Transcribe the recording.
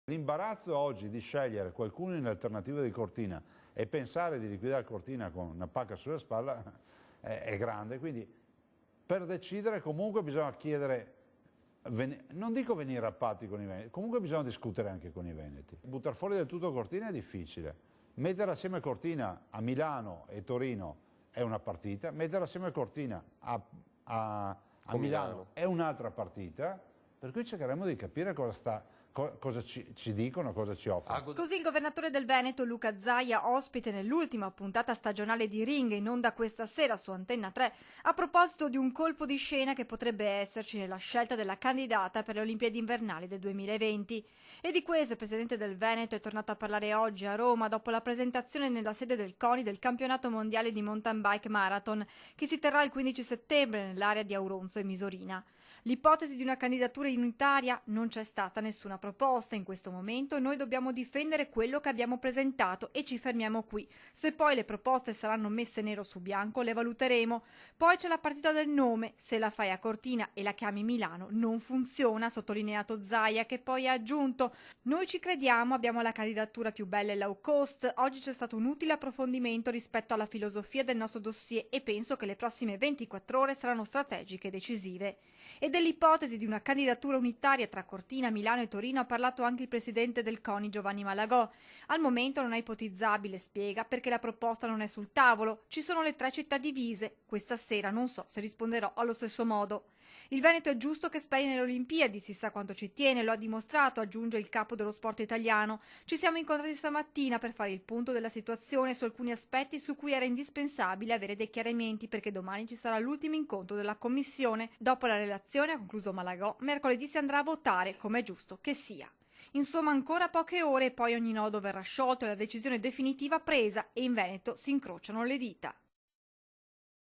L'imbarazzo oggi di scegliere qualcuno in alternativa di Cortina e pensare di liquidare Cortina con una pacca sulla spalla è grande, quindi per decidere comunque bisogna chiedere, non dico venire a patti con i veneti, comunque bisogna discutere anche con i veneti. Buttare fuori del tutto Cortina è difficile, mettere assieme Cortina a Milano e Torino è una partita, mettere assieme Cortina a Milano è un'altra partita, per cui cercheremo di capire cosa ci dicono, cosa ci offrono. Così il governatore del Veneto, Luca Zaia, ospite nell'ultima puntata stagionale di Ring in onda questa sera su Antenna 3, a proposito di un colpo di scena che potrebbe esserci nella scelta della candidata per le Olimpiadi invernali del 2020. E di questo il presidente del Veneto è tornato a parlare oggi a Roma dopo la presentazione nella sede del CONI del campionato mondiale di mountain bike marathon che si terrà il 15 settembre nell'area di Auronzo e Misorina. L'ipotesi di una candidatura unitaria non c'è stata nessuna proposta in questo momento e noi dobbiamo difendere quello che abbiamo presentato e ci fermiamo qui. Se poi le proposte saranno messe nero su bianco le valuteremo. Poi c'è la partita del nome, se la fai a Cortina e la chiami Milano non funziona, ha sottolineato Zaia, che poi ha aggiunto: noi ci crediamo, abbiamo la candidatura più bella e low cost, oggi c'è stato un utile approfondimento rispetto alla filosofia del nostro dossier e penso che le prossime 24 ore saranno strategiche e decisive. E dell'ipotesi di una candidatura unitaria tra Cortina, Milano e Torino ha parlato anche il presidente del CONI Giovanni Malagò. Al momento non è ipotizzabile, spiega, perché la proposta non è sul tavolo. Ci sono le 3 città divise. Questa sera non so se risponderò allo stesso modo. Il Veneto è giusto che speri nelle Olimpiadi, si sa quanto ci tiene, lo ha dimostrato, aggiunge il capo dello sport italiano. Ci siamo incontrati stamattina per fare il punto della situazione su alcuni aspetti su cui era indispensabile avere dei chiarimenti, perché domani ci sarà l'ultimo incontro della commissione. Dopo la relazione, ha concluso Malagò, mercoledì si andrà a votare, come è giusto che sia. Insomma, ancora poche ore e poi ogni nodo verrà sciolto e la decisione definitiva presa, e in Veneto si incrociano le dita.